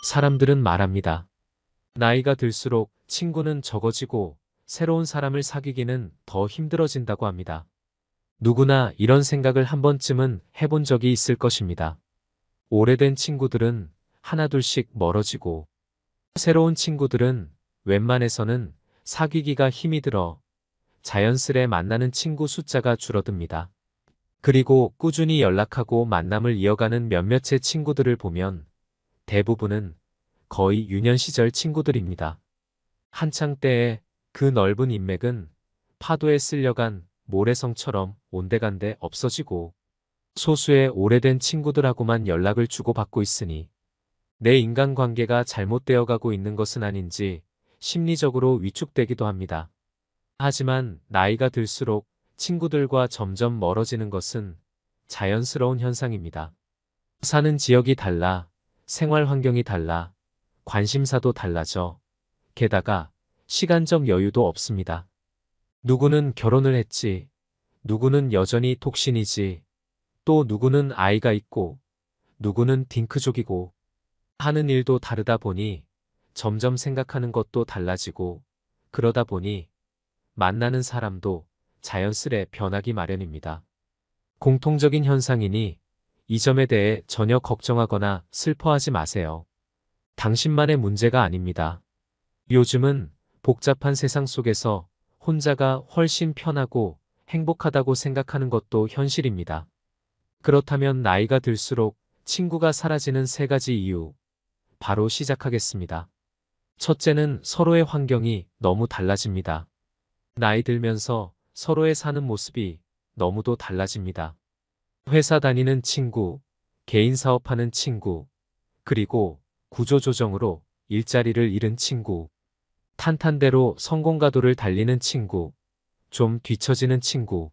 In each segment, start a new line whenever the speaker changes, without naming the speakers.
사람들은 말합니다. 나이가 들수록 친구는 적어지고 새로운 사람을 사귀기는 더 힘들어진다고 합니다. 누구나 이런 생각을 한 번쯤은 해본 적이 있을 것입니다. 오래된 친구들은 하나둘씩 멀어지고 새로운 친구들은 웬만해서는 사귀기가 힘이 들어 자연스레 만나는 친구 숫자가 줄어듭니다. 그리고 꾸준히 연락하고 만남을 이어가는 몇몇의 친구들을 보면 대부분은 거의 유년 시절 친구들입니다. 한창 때의 그 넓은 인맥은 파도에 쓸려간 모래성처럼 온데간데 없어지고 소수의 오래된 친구들하고만 연락을 주고받고 있으니 내 인간관계가 잘못되어 가고 있는 것은 아닌지 심리적으로 위축되기도 합니다. 하지만 나이가 들수록 친구들과 점점 멀어지는 것은 자연스러운 현상입니다. 사는 지역이 달라, 생활 환경이 달라, 관심사도 달라져 게다가 시간적 여유도 없습니다. 누구는 결혼을 했지, 누구는 여전히 독신이지, 또 누구는 아이가 있고, 누구는 딩크족이고, 하는 일도 다르다 보니 점점 생각하는 것도 달라지고, 그러다 보니 만나는 사람도 자연스레 변하기 마련입니다. 공통적인 현상이니 이 점에 대해 전혀 걱정하거나 슬퍼하지 마세요. 당신만의 문제가 아닙니다. 요즘은 복잡한 세상 속에서 혼자가 훨씬 편하고 행복하다고 생각하는 것도 현실입니다. 그렇다면 나이가 들수록 친구가 사라지는 세 가지 이유, 바로 시작하겠습니다. 첫째는 서로의 환경이 너무 달라집니다. 나이 들면서 서로의 사는 모습이 너무도 달라집니다. 회사 다니는 친구, 개인 사업하는 친구, 그리고 구조조정으로 일자리를 잃은 친구, 탄탄대로 성공가도를 달리는 친구, 좀 뒤처지는 친구,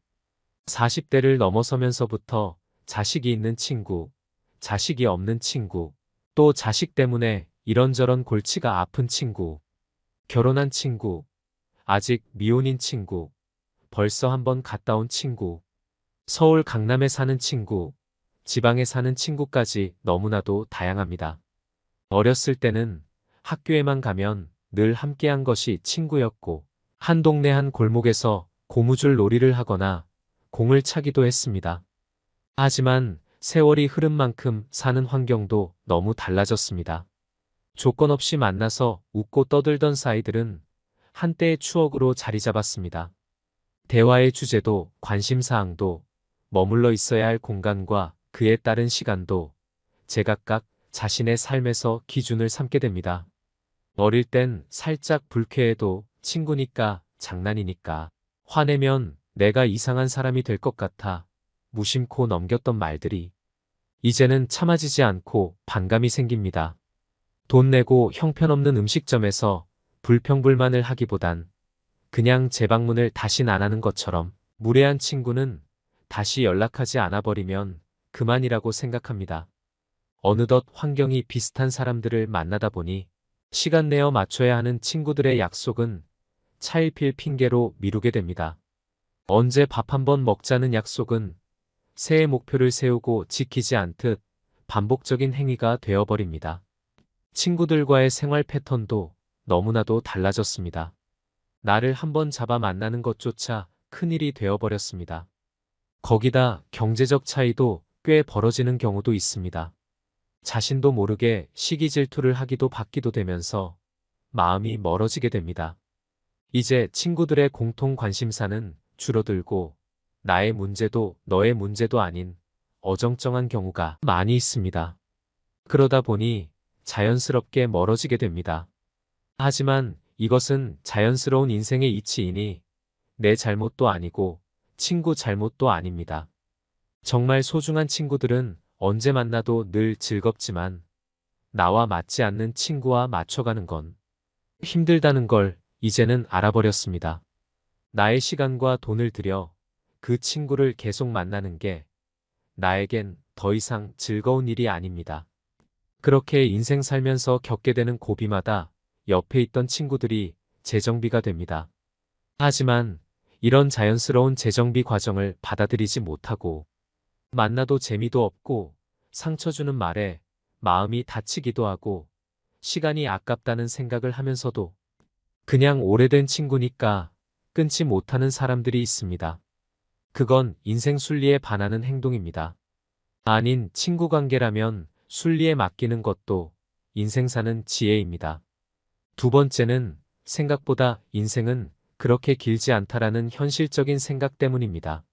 40대를 넘어서면서부터 자식이 있는 친구, 자식이 없는 친구, 또 자식 때문에 이런저런 골치가 아픈 친구, 결혼한 친구, 아직 미혼인 친구, 벌써 한번 갔다 온 친구, 서울 강남에 사는 친구, 지방에 사는 친구까지 너무나도 다양합니다. 어렸을 때는 학교에만 가면 늘 함께한 것이 친구였고 한 동네 한 골목에서 고무줄 놀이를 하거나 공을 차기도 했습니다. 하지만 세월이 흐른 만큼 사는 환경도 너무 달라졌습니다. 조건 없이 만나서 웃고 떠들던 사이들은 한때의 추억으로 자리 잡았습니다. 대화의 주제도 관심사항도 머물러 있어야 할 공간과 그에 따른 시간도 제각각 자신의 삶에서 기준을 삼게 됩니다. 어릴 땐 살짝 불쾌해도 친구니까 장난이니까 화내면 내가 이상한 사람이 될 것 같아 무심코 넘겼던 말들이 이제는 참아지지 않고 반감이 생깁니다. 돈 내고 형편없는 음식점에서 불평불만을 하기보단 그냥 재방문을 다신 안 하는 것처럼 무례한 친구는 다시 연락하지 않아 버리면 그만이라고 생각합니다. 어느덧 환경이 비슷한 사람들을 만나다 보니 시간 내어 맞춰야 하는 친구들의 약속은 차일피일 핑계로 미루게 됩니다. 언제 밥 한번 먹자는 약속은 새해 목표를 세우고 지키지 않듯 반복적인 행위가 되어버립니다. 친구들과의 생활 패턴도 너무나도 달라졌습니다. 나를 한번 잡아 만나는 것조차 큰일이 되어버렸습니다. 거기다 경제적 차이도 꽤 벌어지는 경우도 있습니다. 자신도 모르게 시기 질투를 하기도 받기도 되면서 마음이 멀어지게 됩니다. 이제 친구들의 공통 관심사는 줄어들고 나의 문제도 너의 문제도 아닌 어정쩡한 경우가 많이 있습니다. 그러다 보니 자연스럽게 멀어지게 됩니다. 하지만 이것은 자연스러운 인생의 이치이니 내 잘못도 아니고 친구 잘못도 아닙니다. 정말 소중한 친구들은 언제 만나도 늘 즐겁지만 나와 맞지 않는 친구와 맞춰가는 건 힘들다는 걸 이제는 알아버렸습니다. 나의 시간과 돈을 들여 그 친구를 계속 만나는 게 나에겐 더 이상 즐거운 일이 아닙니다. 그렇게 인생 살면서 겪게 되는 고비마다 옆에 있던 친구들이 재정비가 됩니다. 하지만 이런 자연스러운 재정비 과정을 받아들이지 못하고 만나도 재미도 없고 상처 주는 말에 마음이 다치기도 하고 시간이 아깝다는 생각을 하면서도 그냥 오래된 친구니까 끊지 못하는 사람들이 있습니다. 그건 인생 순리에 반하는 행동입니다. 아닌 친구 관계라면 순리에 맡기는 것도 인생 사는 지혜입니다. 두 번째는 생각보다 인생은 그렇게 길지 않다라는 현실적인 생각 때문입니다.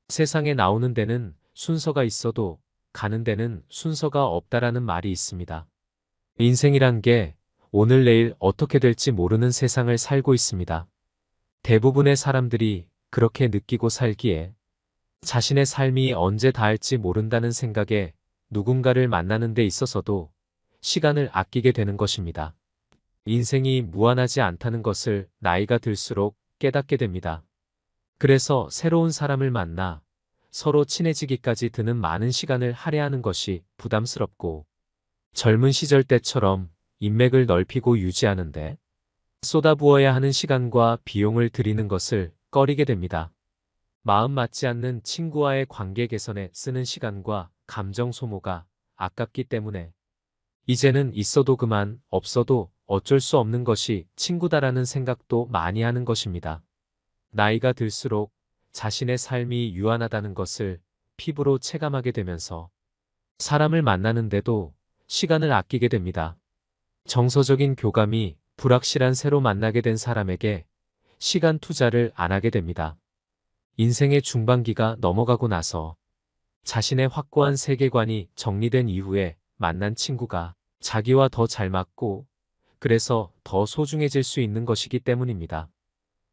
세상에 나오는 데는 순서가 있어도 가는 데는 순서가 없다라는 말이 있습니다. 인생이란 게 오늘 내일 어떻게 될지 모르는 세상을 살고 있습니다. 대부분의 사람들이 그렇게 느끼고 살기에 자신의 삶이 언제 닿을지 모른다는 생각에 누군가를 만나는 데 있어서도 시간을 아끼게 되는 것입니다. 인생이 무한하지 않다는 것을 나이가 들수록 깨닫게 됩니다. 그래서 새로운 사람을 만나 서로 친해지기까지 드는 많은 시간을 할애하는 것이 부담스럽고 젊은 시절 때처럼 인맥을 넓히고 유지하는데 쏟아부어야 하는 시간과 비용을 들이는 것을 꺼리게 됩니다. 마음 맞지 않는 친구와의 관계 개선에 쓰는 시간과 감정 소모가 아깝기 때문에 이제는 있어도 그만 없어도 어쩔 수 없는 것이 친구다라는 생각도 많이 하는 것입니다. 나이가 들수록 자신의 삶이 유한하다는 것을 피부로 체감하게 되면서 사람을 만나는데도 시간을 아끼게 됩니다. 정서적인 교감이 불확실한 새로 만나게 된 사람에게 시간 투자를 안 하게 됩니다. 인생의 중반기가 넘어가고 나서 자신의 확고한 세계관이 정리된 이후에 만난 친구가 자기와 더 잘 맞고 그래서 더 소중해질 수 있는 것이기 때문입니다.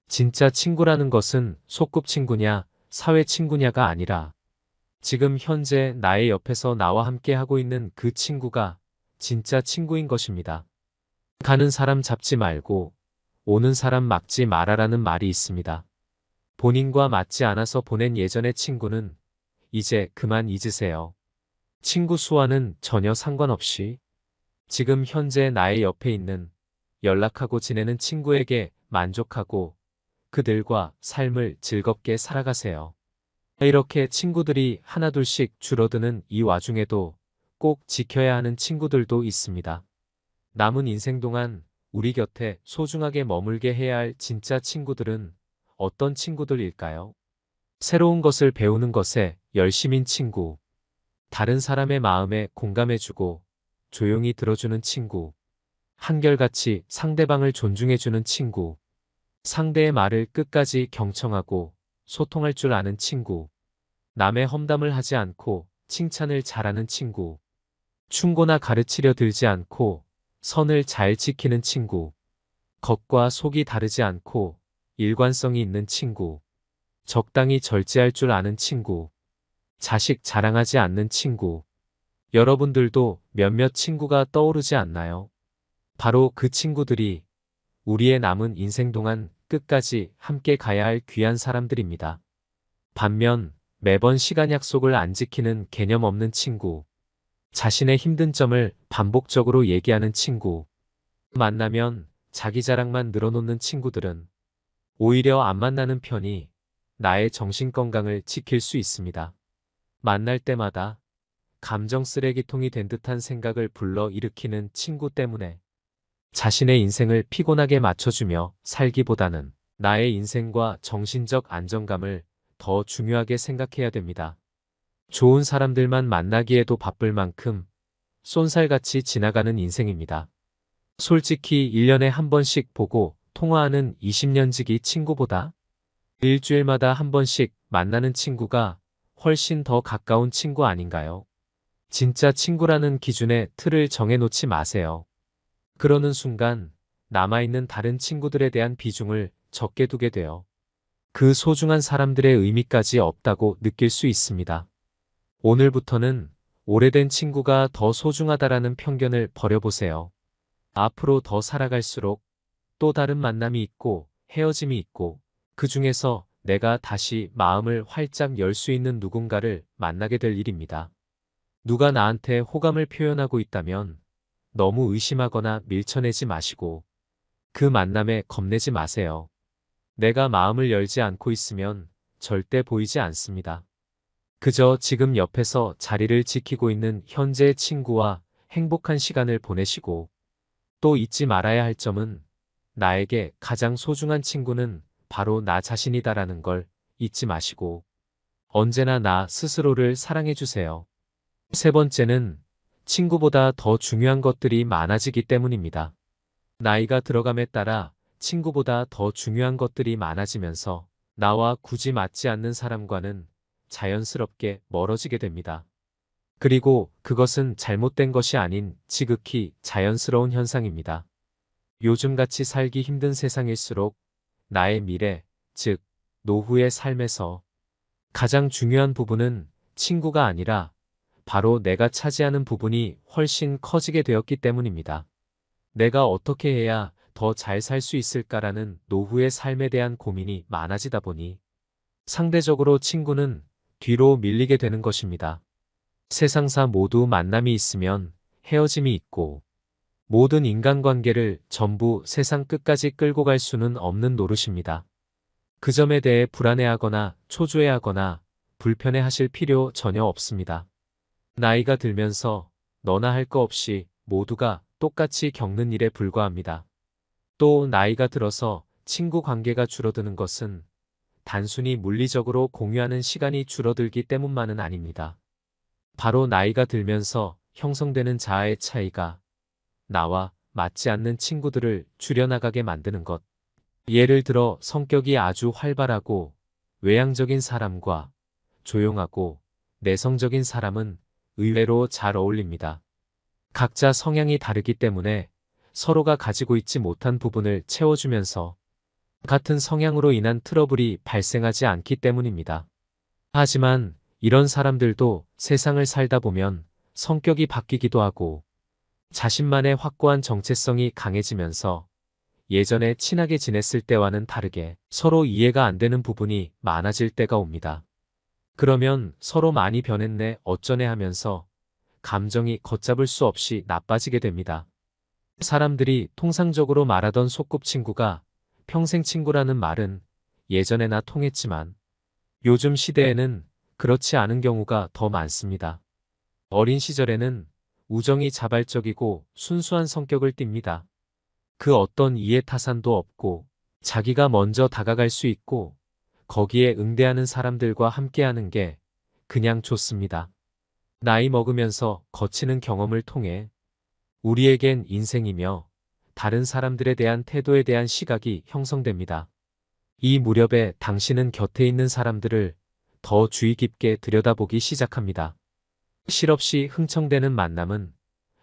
진짜 친구라는 것은 소꿉친구냐 사회 친구냐가 아니라 지금 현재 나의 옆에서 나와 함께 하고 있는 그 친구가 진짜 친구인 것입니다. 가는 사람 잡지 말고 오는 사람 막지 마라라는 말이 있습니다. 본인과 맞지 않아서 보낸 예전의 친구는 이제 그만 잊으세요. 친구 수와는 전혀 상관없이 지금 현재 나의 옆에 있는 연락하고 지내는 친구에게 만족하고 그들과 삶을 즐겁게 살아가세요. 이렇게 친구들이 하나둘씩 줄어드는 이 와중에도 꼭 지켜야 하는 친구들도 있습니다. 남은 인생 동안 우리 곁에 소중하게 머물게 해야 할 진짜 친구들은 어떤 친구들일까요? 새로운 것을 배우는 것에 열심인 친구, 다른 사람의 마음에 공감해주고 조용히 들어주는 친구, 한결같이 상대방을 존중해주는 친구, 상대의 말을 끝까지 경청하고 소통할 줄 아는 친구, 남의 험담을 하지 않고 칭찬을 잘하는 친구, 충고나 가르치려 들지 않고 선을 잘 지키는 친구, 겉과 속이 다르지 않고 일관성이 있는 친구, 적당히 절제할 줄 아는 친구, 자식 자랑하지 않는 친구. 여러분들도 몇몇 친구가 떠오르지 않나요? 바로 그 친구들이 우리의 남은 인생 동안 끝까지 함께 가야 할 귀한 사람들입니다. 반면 매번 시간 약속을 안 지키는 개념 없는 친구, 자신의 힘든 점을 반복적으로 얘기하는 친구, 만나면 자기 자랑만 늘어놓는 친구들은 오히려 안 만나는 편이 나의 정신건강을 지킬 수 있습니다. 만날 때마다 감정 쓰레기통이 된 듯한 생각을 불러 일으키는 친구 때문에 자신의 인생을 피곤하게 맞춰주며 살기보다는 나의 인생과 정신적 안정감을 더 중요하게 생각해야 됩니다. 좋은 사람들만 만나기에도 바쁠 만큼 쏜살같이 지나가는 인생입니다. 솔직히 1년에 한 번씩 보고 통화하는 20년지기 친구보다 일주일마다 한 번씩 만나는 친구가 훨씬 더 가까운 친구 아닌가요? 진짜 친구라는 기준의 틀을 정해놓지 마세요. 그러는 순간 남아있는 다른 친구들에 대한 비중을 적게 두게 되어 그 소중한 사람들의 의미까지 없다고 느낄 수 있습니다. 오늘부터는 오래된 친구가 더 소중하다라는 편견을 버려보세요. 앞으로 더 살아갈수록 또 다른 만남이 있고 헤어짐이 있고 그 중에서 내가 다시 마음을 활짝 열 수 있는 누군가를 만나게 될 일입니다. 누가 나한테 호감을 표현하고 있다면 너무 의심하거나 밀쳐내지 마시고 그 만남에 겁내지 마세요. 내가 마음을 열지 않고 있으면 절대 보이지 않습니다. 그저 지금 옆에서 자리를 지키고 있는 현재의 친구와 행복한 시간을 보내시고 또 잊지 말아야 할 점은 나에게 가장 소중한 친구는 바로 나 자신이다라는 걸 잊지 마시고 언제나 나 스스로를 사랑해 주세요. 세 번째는 친구보다 더 중요한 것들이 많아지기 때문입니다. 나이가 들어감에 따라 친구보다 더 중요한 것들이 많아지면서 나와 굳이 맞지 않는 사람과는 자연스럽게 멀어지게 됩니다. 그리고 그것은 잘못된 것이 아닌 지극히 자연스러운 현상입니다. 요즘같이 살기 힘든 세상일수록 나의 미래, 즉 노후의 삶에서 가장 중요한 부분은 친구가 아니라 바로 내가 차지하는 부분이 훨씬 커지게 되었기 때문입니다. 내가 어떻게 해야 더 잘 살 수 있을까라는 노후의 삶에 대한 고민이 많아지다 보니 상대적으로 친구는 뒤로 밀리게 되는 것입니다. 세상사 모두 만남이 있으면 헤어짐이 있고 모든 인간관계를 전부 세상 끝까지 끌고 갈 수는 없는 노릇입니다. 그 점에 대해 불안해하거나 초조해하거나 불편해하실 필요 전혀 없습니다. 나이가 들면서 너나 할 거 없이 모두가 똑같이 겪는 일에 불과합니다. 또 나이가 들어서 친구 관계가 줄어드는 것은 단순히 물리적으로 공유하는 시간이 줄어들기 때문만은 아닙니다. 바로 나이가 들면서 형성되는 자아의 차이가 나와 맞지 않는 친구들을 줄여나가게 만드는 것. 예를 들어 성격이 아주 활발하고 외향적인 사람과 조용하고 내성적인 사람은 의외로 잘 어울립니다. 각자 성향이 다르기 때문에 서로가 가지고 있지 못한 부분을 채워주면서 같은 성향으로 인한 트러블이 발생하지 않기 때문입니다. 하지만 이런 사람들도 세상을 살다 보면 성격이 바뀌기도 하고 자신만의 확고한 정체성이 강해지면서 예전에 친하게 지냈을 때와는 다르게 서로 이해가 안 되는 부분이 많아질 때가 옵니다. 그러면 서로 많이 변했네 어쩌네 하면서 감정이 걷잡을 수 없이 나빠지게 됩니다. 사람들이 통상적으로 말하던 소꿉친구가 평생 친구라는 말은 예전에나 통했지만 요즘 시대에는 그렇지 않은 경우가 더 많습니다. 어린 시절에는 우정이 자발적이고 순수한 성격을 띱니다. 그 어떤 이해타산도 없고 자기가 먼저 다가갈 수 있고 거기에 응대하는 사람들과 함께하는 게 그냥 좋습니다. 나이 먹으면서 거치는 경험을 통해 우리에겐 인생이며 다른 사람들에 대한 태도에 대한 시각이 형성됩니다. 이 무렵에 당신은 곁에 있는 사람들을 더 주의 깊게 들여다보기 시작합니다. 실없이 흥청대는 만남은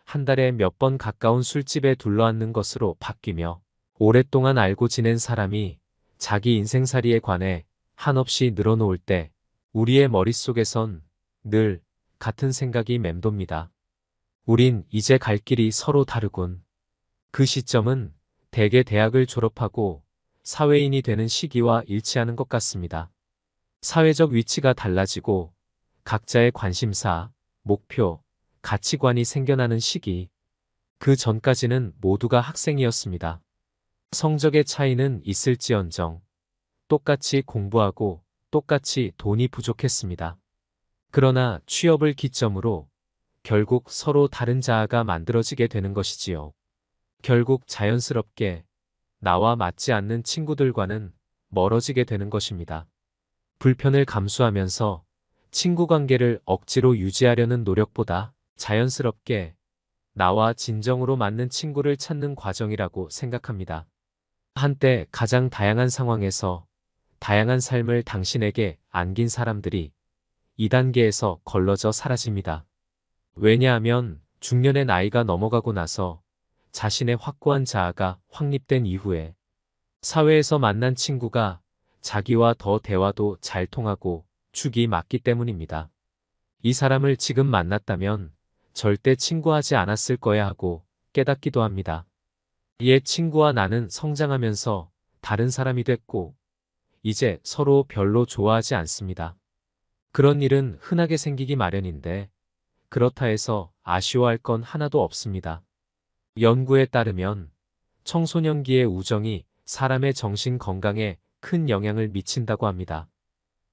한 달에 몇 번 가까운 술집에 둘러앉는 것으로 바뀌며 오랫동안 알고 지낸 사람이 자기 인생살이에 관해 한없이 늘어놓을 때 우리의 머릿속에선 늘 같은 생각이 맴돕니다. 우린 이제 갈 길이 서로 다르군. 그 시점은 대개 대학을 졸업하고 사회인이 되는 시기와 일치하는 것 같습니다. 사회적 위치가 달라지고 각자의 관심사, 목표, 가치관이 생겨나는 시기. 그 전까지는 모두가 학생이었습니다. 성적의 차이는 있을지언정 똑같이 공부하고 똑같이 돈이 부족했습니다. 그러나 취업을 기점으로 결국 서로 다른 자아가 만들어지게 되는 것이지요. 결국 자연스럽게 나와 맞지 않는 친구들과는 멀어지게 되는 것입니다. 불편을 감수하면서 친구 관계를 억지로 유지하려는 노력보다 자연스럽게 나와 진정으로 맞는 친구를 찾는 과정이라고 생각합니다. 한때 가장 다양한 상황에서 다양한 삶을 당신에게 안긴 사람들이 2단계에서 걸러져 사라집니다. 왜냐하면 중년의 나이가 넘어가고 나서 자신의 확고한 자아가 확립된 이후에 사회에서 만난 친구가 자기와 더 대화도 잘 통하고 축이 맞기 때문입니다. 이 사람을 지금 만났다면 절대 친구하지 않았을 거야 하고 깨닫기도 합니다. 옛 친구와 나는 성장하면서 다른 사람이 됐고 이제 서로 별로 좋아하지 않습니다. 그런 일은 흔하게 생기기 마련인데 그렇다 해서 아쉬워할 건 하나도 없습니다. 연구에 따르면 청소년기의 우정이 사람의 정신 건강에 큰 영향을 미친다고 합니다.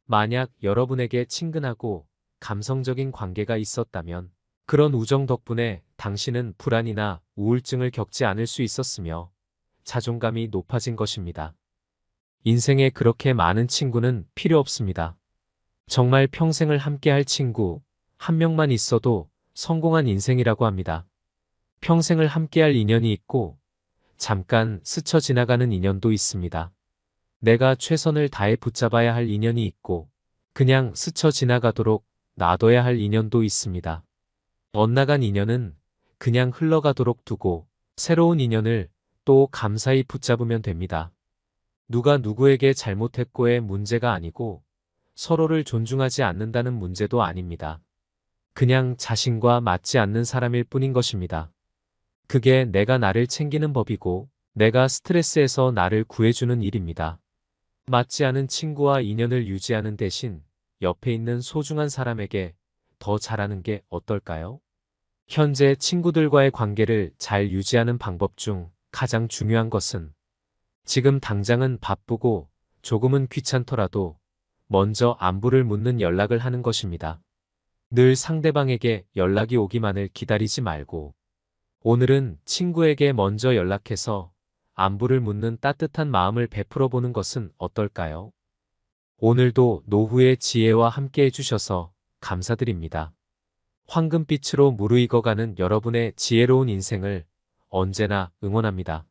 만약 여러분에게 친근하고 감성적인 관계가 있었다면 그런 우정 덕분에 당신은 불안이나 우울증을 겪지 않을 수 있었으며 자존감이 높아진 것입니다. 인생에 그렇게 많은 친구는 필요 없습니다. 정말 평생을 함께할 친구 한 명만 있어도 성공한 인생이라고 합니다. 평생을 함께할 인연이 있고 잠깐 스쳐 지나가는 인연도 있습니다. 내가 최선을 다해 붙잡아야 할 인연이 있고 그냥 스쳐 지나가도록 놔둬야 할 인연도 있습니다. 엇나간 인연은 그냥 흘러가도록 두고 새로운 인연을 또 감사히 붙잡으면 됩니다. 누가 누구에게 잘못했고의 문제가 아니고 서로를 존중하지 않는다는 문제도 아닙니다. 그냥 자신과 맞지 않는 사람일 뿐인 것입니다. 그게 내가 나를 챙기는 법이고 내가 스트레스에서 나를 구해주는 일입니다. 맞지 않은 친구와 인연을 유지하는 대신 옆에 있는 소중한 사람에게 더 잘하는 게 어떨까요? 현재 친구들과의 관계를 잘 유지하는 방법 중 가장 중요한 것은 지금 당장은 바쁘고 조금은 귀찮더라도 먼저 안부를 묻는 연락을 하는 것입니다. 늘 상대방에게 연락이 오기만을 기다리지 말고 오늘은 친구에게 먼저 연락해서 안부를 묻는 따뜻한 마음을 베풀어 보는 것은 어떨까요? 오늘도 노후의 지혜와 함께 해주셔서 감사드립니다. 황금빛으로 무르익어가는 여러분의 지혜로운 인생을 언제나 응원합니다.